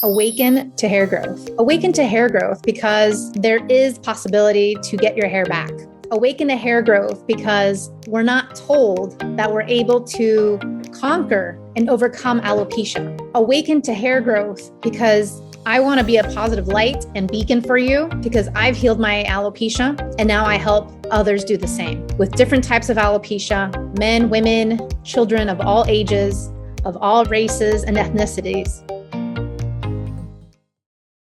Awaken to hair growth. Awaken to hair growth because there is possibility to get your hair back. Awaken to hair growth because we're not told that we're able to conquer and overcome alopecia. Awaken to hair growth because I want to be a positive light and beacon for you because I've healed my alopecia and now I help others do the same with different types of alopecia, men, women, children of all ages, of all races and ethnicities.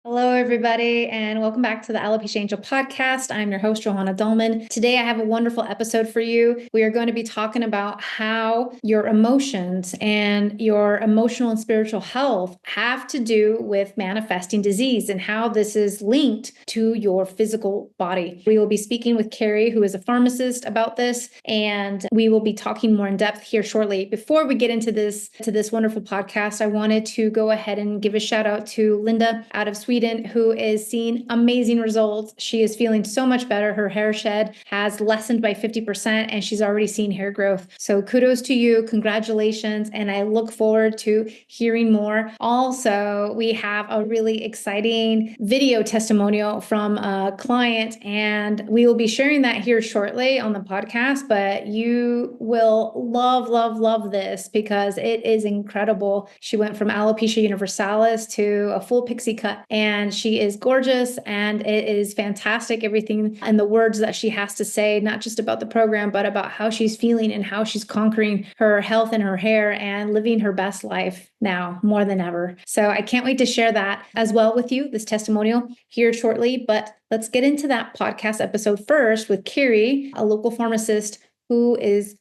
Hello, everybody, and welcome back to the Alopecia Angel podcast. I'm your host, Johanna Dolman. Today, I have a wonderful episode for you. We are going to be talking about how your emotions and your emotional and spiritual health have to do with manifesting disease and how this is linked to your physical body. We will be speaking with Kari, who is a pharmacist, about this, and we will be talking more in depth here shortly. Before we get into this wonderful podcast, I wanted to go ahead and give a shout out to Linda out of Sweden, who is seeing amazing results. She is feeling so much better. Her hair shed has lessened by 50% and she's already seen hair growth. So kudos to you. Congratulations. And I look forward to hearing more. Also, we have a really exciting video testimonial from a client, and we will be sharing that here shortly on the podcast, but you will love this because it is incredible. She went from alopecia universalis to a full pixie cut, and she is gorgeous, and it is fantastic. Everything and the words that she has to say, not just about the program, but about how she's feeling and how she's conquering her health and her hair and living her best life now more than ever. So I can't wait to share that as well with you, this testimonial here shortly. But let's get into that podcast episode first with Kari, a local pharmacist who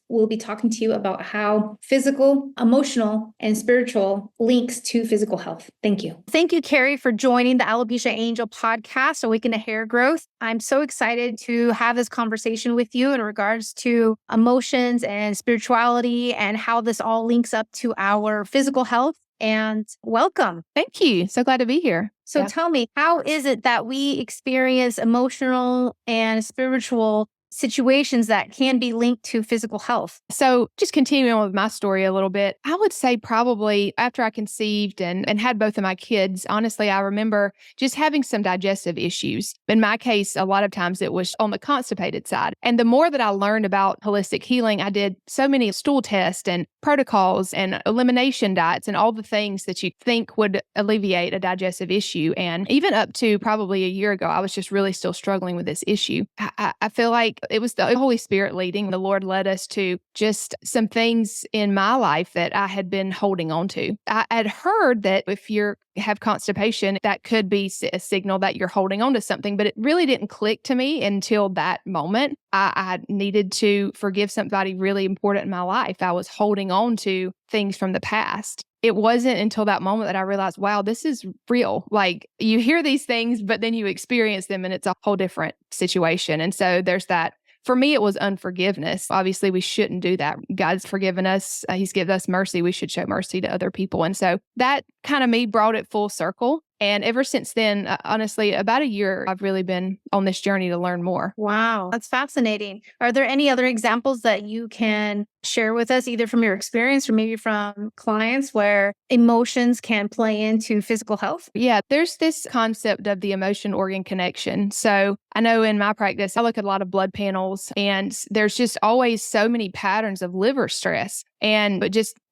will be talking to you about how physical, emotional, and spiritual links to physical health. Thank you. Thank you, Kari, for joining the Alopecia Angel podcast, Awaken to Hair Growth. I'm so excited to have this conversation with you in regards to emotions and spirituality and how this all links up to our physical health. And welcome. Thank you. So glad to be here. So Tell me, how is it that we experience emotional and spiritual situations that can be linked to physical health? So just continuing on with my story a little bit, I would say probably after I conceived and had both of my kids, honestly, I remember just having some digestive issues. In my case, a lot of times it was on the constipated side. And the more that I learned about holistic healing, I did so many stool tests and protocols and elimination diets and all the things that you think would alleviate a digestive issue. And even up to probably a year ago, I was just really still struggling with this issue. I feel like it was the Holy Spirit leading. The Lord led us to just some things in my life that I had been holding on to. I had heard that if you have constipation, that could be a signal that you're holding on to something, but it really didn't click to me until that moment. I needed to forgive somebody really important in my life. I was holding on to things from the past. It wasn't until that moment that I realized, wow, this is real. Like, you hear these things, but then you experience them and it's a whole different situation. And so there's that. For me, it was unforgiveness. Obviously, we shouldn't do that. God's forgiven us. He's given us mercy. We should show mercy to other people. And so that kind of brought it full circle. And ever since then, honestly, about a year, I've really been on this journey to learn more. Wow, that's fascinating. Are there any other examples that you can share with us, either from your experience or maybe from clients, where emotions can play into physical health? Yeah, there's this concept of the emotion-organ connection. So I know in my practice, I look at a lot of blood panels, and there's just always so many patterns of liver stress.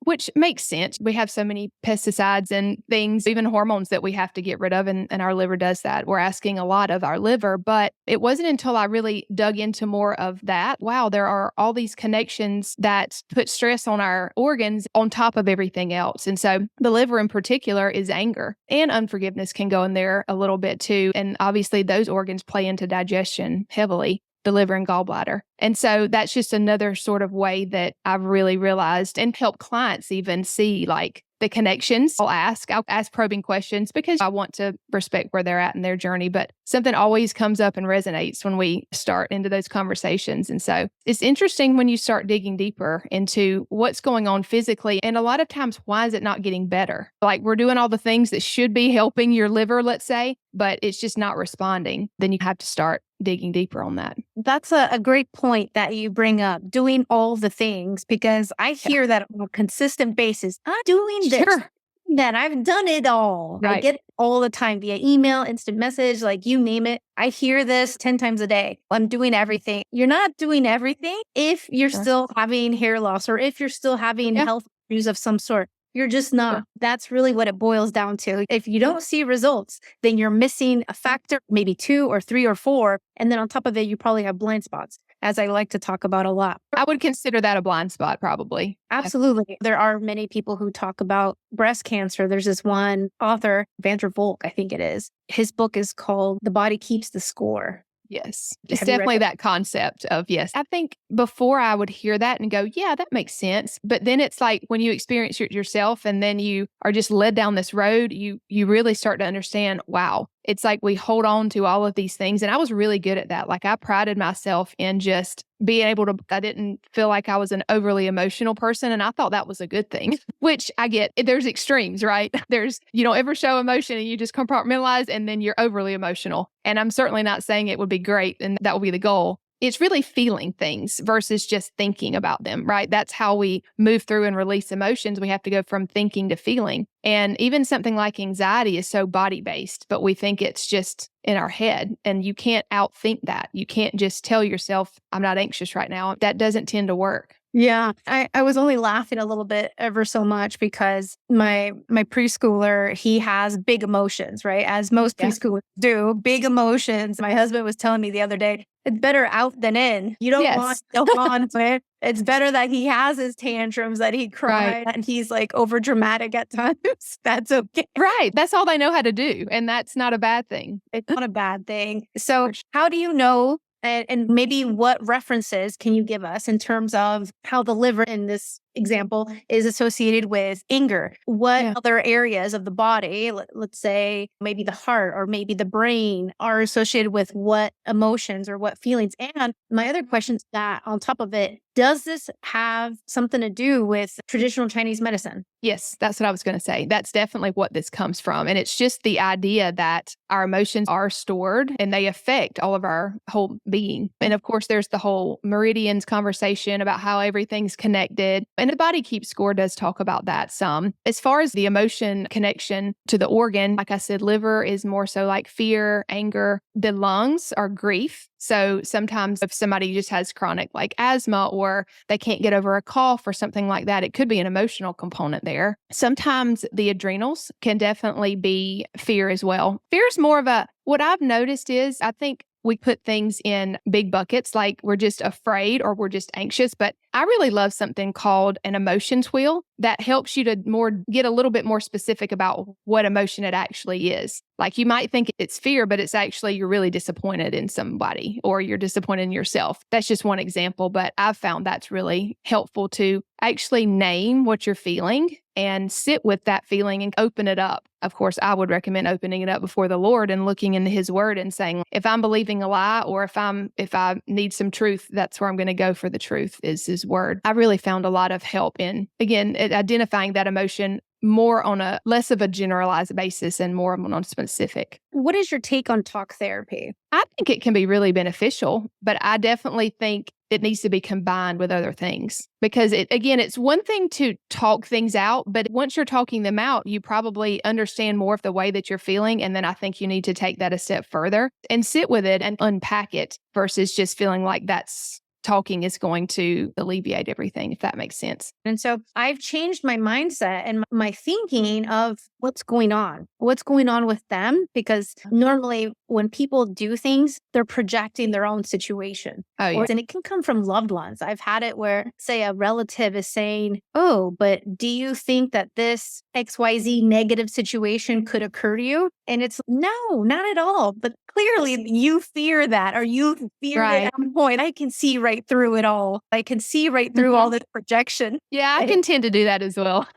Which makes sense. We have so many pesticides and things, even hormones that we have to get rid of, and our liver does that. We're asking a lot of our liver, but it wasn't until I really dug into more of that. Wow, there are all these connections that put stress on our organs on top of everything else. And so the liver in particular is anger, and unforgiveness can go in there a little bit too. And obviously those organs play into digestion heavily, the liver and gallbladder. And so that's just another sort of way that I've really realized and help clients even see like the connections. I'll ask probing questions because I want to respect where they're at in their journey. But something always comes up and resonates when we start into those conversations. And so it's interesting when you start digging deeper into what's going on physically. And a lot of times, why is it not getting better? Like, we're doing all the things that should be helping your liver, let's say, but it's just not responding. Then you have to start digging deeper on that. That's a great point that you bring up, doing all the things, because I hear that on a consistent basis. I'm doing this. Sure. that. I've done it all. I Right. get it all the time via email, instant message, like you name it. I hear this 10 times a day. I'm doing everything. You're not doing everything if you're Sure. still having hair loss or if you're still having Yeah. health issues of some sort. You're just not. Sure. That's really what it boils down to. If you don't see results, then you're missing a factor, maybe 2 or 3 or 4. And then on top of it, you probably have blind spots, as I like to talk about a lot. I would consider that a blind spot, probably. Absolutely. There are many people who talk about breast cancer. There's this one author, Vander Volk, I think it is. His book is called The Body Keeps the Score. Yes. It's Have you read definitely that? that concept of, yes. I think before I would hear that and go, yeah, that makes sense. But then it's like when you experience it yourself and then you are just led down this road, you really start to understand, wow, it's like we hold on to all of these things. And I was really good at that. Like I prided myself in just being able to, I didn't feel like I was an overly emotional person. And I thought that was a good thing, which I get. There's extremes, right? You don't ever show emotion and you just compartmentalize and then you're overly emotional. And I'm certainly not saying it would be great and that will be the goal. It's really feeling things versus just thinking about them, right? That's how we move through and release emotions. We have to go from thinking to feeling. And even something like anxiety is so body-based, but we think it's just in our head. And you can't outthink that. You can't just tell yourself, I'm not anxious right now. That doesn't tend to work. Yeah, I was only laughing a little bit ever so much because my preschooler, he has big emotions, right? As most Yeah. preschoolers do, big emotions. My husband was telling me the other day, it's better out than in. You don't Yes. want to go on with it. It's better that he has his tantrums, that he cries, and he's like over dramatic at times. That's okay. Right. That's all they know how to do. And that's not a bad thing. It's not a bad thing. So how do you know, and maybe what references can you give us in terms of how the liver in this example is associated with anger? What other areas of the body, let's say maybe the heart or maybe the brain, are associated with what emotions or what feelings? And my other question is that on top of it, does this have something to do with traditional Chinese medicine? Yes, that's what I was going to say. That's definitely what this comes from. And it's just the idea that our emotions are stored and they affect all of our whole being. And of course, there's the whole meridians conversation about how everything's connected. And the body keeps score does talk about that some. As far as the emotion connection to the organ, like I said, liver is more so like fear, anger. The lungs are grief. So sometimes if somebody just has chronic like asthma or they can't get over a cough or something like that, it could be an emotional component there. Sometimes the adrenals can definitely be fear as well. Fear is more of what I've noticed is I think we put things in big buckets, like we're just afraid or we're just anxious. But I really love something called an emotions wheel that helps you to get a little bit more specific about what emotion it actually is. Like you might think it's fear, but it's actually you're really disappointed in somebody or you're disappointed in yourself. That's just one example, but I've found that's really helpful to actually name what you're feeling and sit with that feeling and open it up. Of course, I would recommend opening it up before the Lord and looking into His Word and saying, if I'm believing a lie or if I need some truth, that's where I'm going to go for the truth is His Word. I really found a lot of help in, again, identifying that emotion more on a less of a generalized basis and more on a specific. What is your take on talk therapy? I think it can be really beneficial, but I definitely think it needs to be combined with other things because it's one thing to talk things out, but once you're talking them out, you probably understand more of the way that you're feeling. And then I think you need to take that a step further and sit with it and unpack it versus just feeling like talking is going to alleviate everything, if that makes sense. And so I've changed my mindset and my thinking of what's going on with them, because normally when people do things, they're projecting their own situation. Oh, yeah. And it can come from loved ones. I've had it where, say, a relative is saying, oh, but do you think that this XYZ negative situation could occur to you? And it's no, not at all. But clearly you fear that, or you fear it at one point. I can see right through it all. I can see right through all this projection. Yeah, I can tend to do that as well.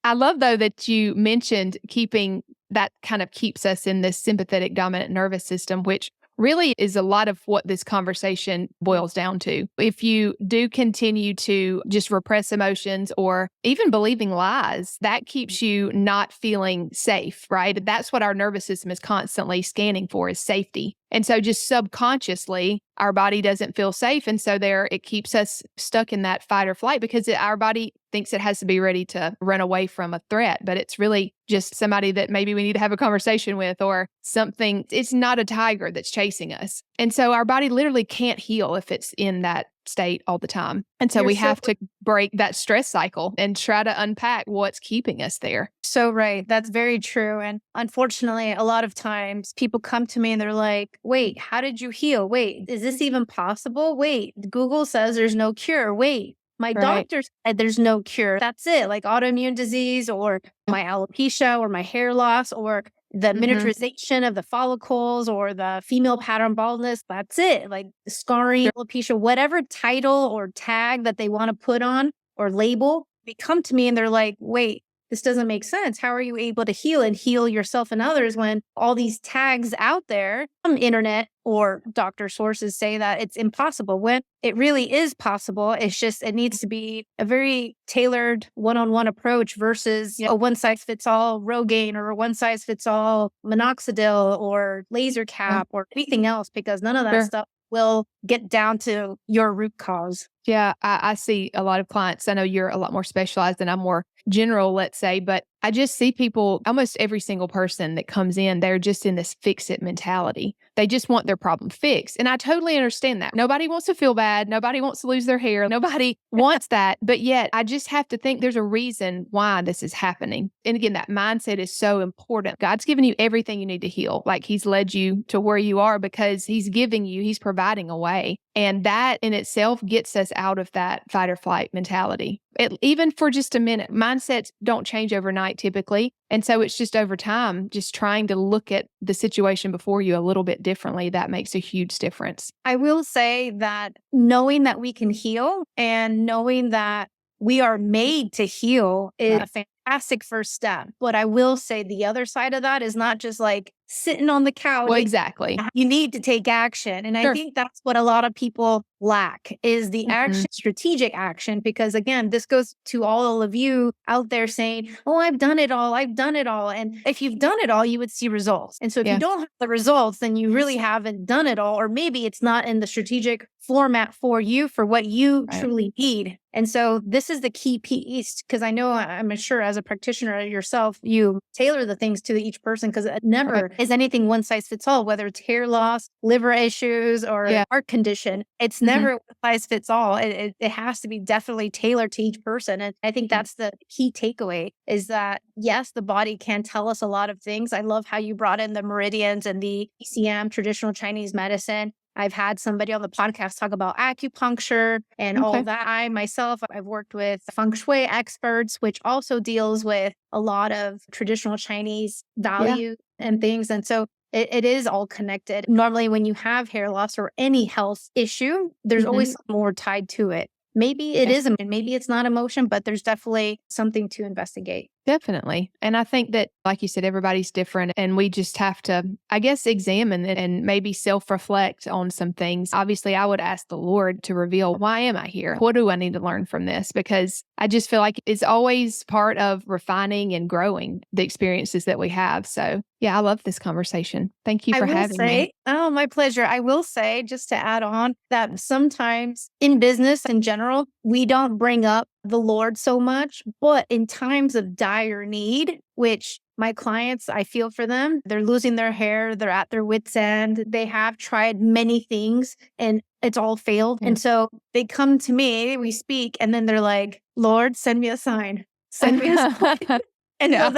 I love, though, that you mentioned keeping that kind of keeps us in this sympathetic dominant nervous system, which really is a lot of what this conversation boils down to. If you do continue to just repress emotions or even believing lies, that keeps you not feeling safe, right? That's what our nervous system is constantly scanning for, is safety. And so just subconsciously, our body doesn't feel safe. And so it keeps us stuck in that fight or flight because our body thinks it has to be ready to run away from a threat, but it's really just somebody that maybe we need to have a conversation with or something. It's not a tiger that's chasing us. And so our body literally can't heal if it's in that state all the time. And so we have to break that stress cycle and try to unpack what's keeping us there. So right. That's very true. And unfortunately, a lot of times people come to me and they're like, wait, how did you heal? Wait, is this even possible? Wait, Google says there's no cure. Wait, my doctor said there's no cure. That's it. Like autoimmune disease or my alopecia or my hair loss or the miniaturization of the follicles or the female pattern baldness. That's it. Like scarring, alopecia, whatever title or tag that they want to put on or label, they come to me and they're like, wait, this doesn't make sense. How are you able to heal and heal yourself and others when all these tags out there on the internet or doctor sources say that it's impossible when it really is possible? It's just, it needs to be a very tailored one-on-one approach versus a one-size-fits-all Rogaine or a one-size-fits-all minoxidil or laser cap or anything else, because none of that stuff will get down to your root cause. Yeah, I see a lot of clients. I know you're a lot more specialized and I'm more general, let's say, but I just see people, almost every single person that comes in, they're just in this fix it mentality. They just want their problem fixed. And I totally understand that. Nobody wants to feel bad. Nobody wants to lose their hair. Nobody wants that. But yet I just have to think there's a reason why this is happening. And again, that mindset is so important. God's given you everything you need to heal. Like he's led you to where you are because he's giving you, he's providing a way. And that in itself gets us out of that fight or flight mentality. Even for just a minute, mindsets don't change overnight typically. And so it's just over time, just trying to look at the situation before you a little bit differently. That makes a huge difference. I will say that knowing that we can heal and knowing that we are made to heal is a fantastic first step. But I will say the other side of that is not just like sitting on the couch. Well, exactly. You need to take action. And I think that's what a lot of people lack is the action, strategic action, because again, this goes to all of you out there saying, oh, I've done it all. I've done it all. And if you've done it all, you would see results. And so if you don't have the results, then you really haven't done it all, or maybe it's not in the strategic format for you, for what you truly need. And so this is the key piece, because I know, I'm sure as a practitioner yourself, you tailor the things to each person because it never is anything one size fits all, whether it's hair loss, liver issues, or heart condition. It's never one size fits all. It has to be definitely tailored to each person. And I think that's the key takeaway is that, yes, the body can tell us a lot of things. I love how you brought in the meridians and the ECM, traditional Chinese medicine. I've had somebody on the podcast talk about acupuncture and all of that. I myself, I've worked with feng shui experts, which also deals with a lot of traditional Chinese values and things. And so it is all connected. Normally, when you have hair loss or any health issue, there's always more tied to it. Maybe it is, and maybe it's not emotion, but there's definitely something to investigate. Definitely. And I think that, like you said, everybody's different and we just have to, I guess, examine it and maybe self-reflect on some things. Obviously, I would ask the Lord to reveal, why am I here? What do I need to learn from this? Because I just feel like it's always part of refining and growing the experiences that we have. So yeah, I love this conversation. Thank you for having me. Oh, my pleasure. I will say, just to add on, that sometimes in business in general, we don't bring up the Lord so much, but in times of dire need, which my clients, I feel for them, they're losing their hair, they're at their wits' end, they have tried many things and it's all failed. And so they come to me, we speak, and then they're like, Lord, send me a sign. Send me a sign. And so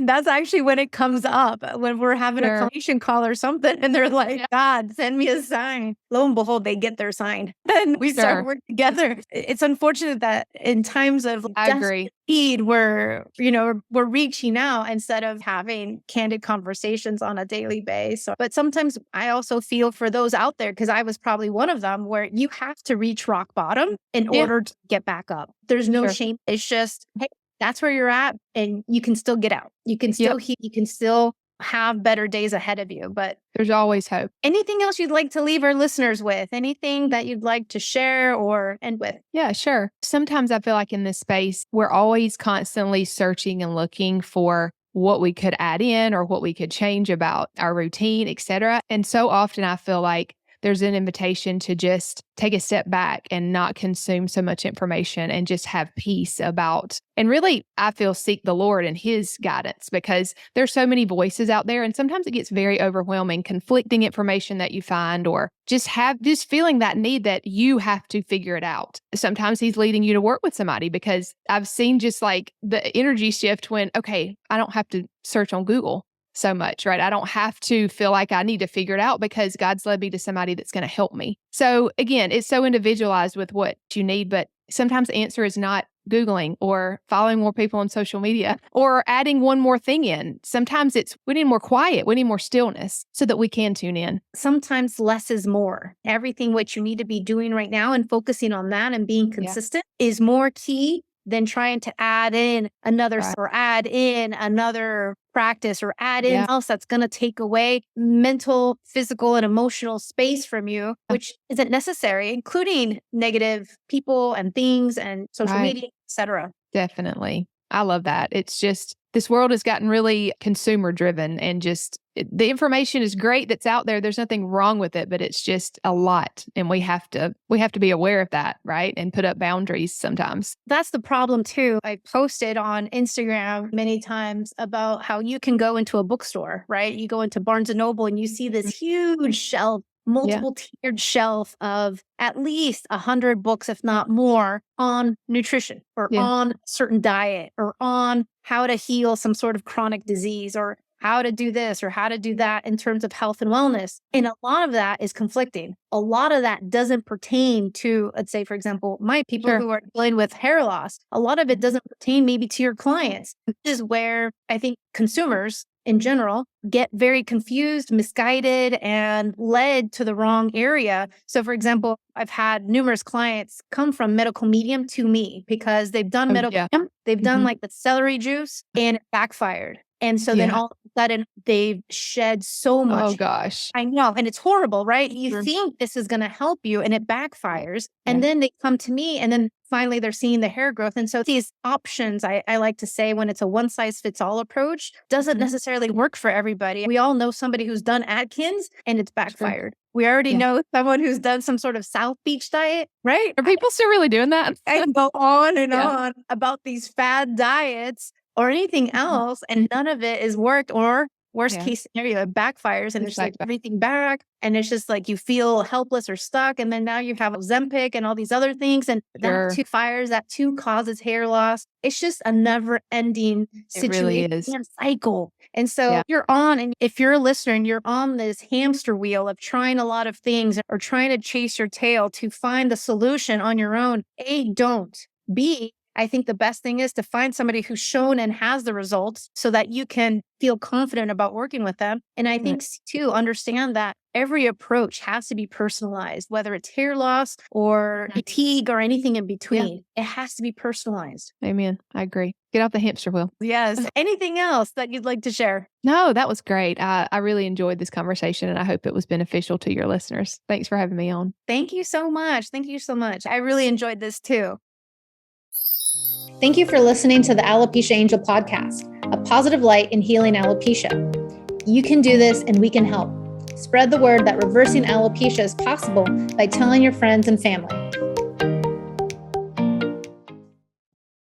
that's actually when it comes up, when we're having a consultation call or something, and they're like, God, send me a sign. Lo and behold, they get their sign. And we start working together. It's unfortunate that in times of desperate need, we're reaching out instead of having candid conversations on a daily basis. But sometimes I also feel for those out there, because I was probably one of them, where you have to reach rock bottom in order to get back up. There's no shame. It's just, hey, that's where you're at and you can still get out. You can still heal. You can still have better days ahead of you, but there's always hope. Anything else you'd like to leave our listeners with? Anything that you'd like to share or end with? Yeah, sure. Sometimes I feel like in this space, we're always constantly searching and looking for what we could add in or what we could change about our routine, etc. And so often I feel like there's an invitation to just take a step back and not consume so much information and just have peace about, and really, I feel, seek the Lord and His guidance, because there's so many voices out there, and sometimes it gets very overwhelming, conflicting information that you find, or just feeling that need that you have to figure it out. Sometimes He's leading you to work with somebody, because I've seen just like the energy shift when, okay, I don't have to search on Google so much, right? I don't have to feel like I need to figure it out because God's led me to somebody that's going to help me. So again, it's so individualized with what you need, but sometimes the answer is not Googling or following more people on social media or adding one more thing in. Sometimes it's, we need more quiet. We need more stillness so that we can tune in. Sometimes less is more. Everything what you need to be doing right now and focusing on that and being consistent is more key than trying to add in another or add in another practice or add in else that's going to take away mental, physical, and emotional space from you, which isn't necessary, including negative people and things and social media, etc. Definitely. I love that. It's just, this world has gotten really consumer driven, and just the information is great that's out there. There's nothing wrong with it, but it's just a lot. And we have to be aware of that, right? And put up boundaries sometimes. That's the problem too. I posted on Instagram many times about how you can go into a bookstore, right? You go into Barnes and Noble and you see this huge shelf, multiple tiered shelf of at least 100 books, if not more, on nutrition or on certain diet or on how to heal some sort of chronic disease or how to do this or how to do that in terms of health and wellness. And a lot of that is conflicting. A lot of that doesn't pertain to, let's say, for example, my people who are dealing with hair loss. A lot of it doesn't pertain maybe to your clients. This is where I think consumers in general get very confused, misguided, and led to the wrong area. So for example, I've had numerous clients come from medical medium to me because they've done medical medium, they've done like the celery juice, and it backfired. And so then all of a sudden they've shed so much. Oh gosh. I know. And it's horrible, right? You think this is going to help you and it backfires. And then they come to me and then finally they're seeing the hair growth. And so these options, I like to say, when it's a one size fits all approach, doesn't necessarily work for everybody. We all know somebody who's done Atkins and it's backfired. We already know someone who's done some sort of South Beach diet, right? Are people still really doing that? I go on and on about these fad diets or anything else, and none of it is worked, or worst case scenario, it backfires and it's like everything back. And it's just like you feel helpless or stuck. And then now you have Ozempic and all these other things. And that too fires, that too causes hair loss. It's just a never ending situation and cycle. And so you're on, and if you're a listener and you're on this hamster wheel of trying a lot of things or trying to chase your tail to find the solution on your own, A, don't. B, I think the best thing is to find somebody who's shown and has the results so that you can feel confident about working with them. And I think too, understand that every approach has to be personalized, whether it's hair loss or fatigue or anything in between. It has to be personalized. Amen. I agree. Get off the hamster wheel. Yes. Anything else that you'd like to share? No, that was great. I really enjoyed this conversation, and I hope it was beneficial to your listeners. Thanks for having me on. Thank you so much. Thank you so much. I really enjoyed this too. Thank you for listening to the Alopecia Angel podcast, a positive light in healing alopecia. You can do this and we can help. Spread the word that reversing alopecia is possible by telling your friends and family.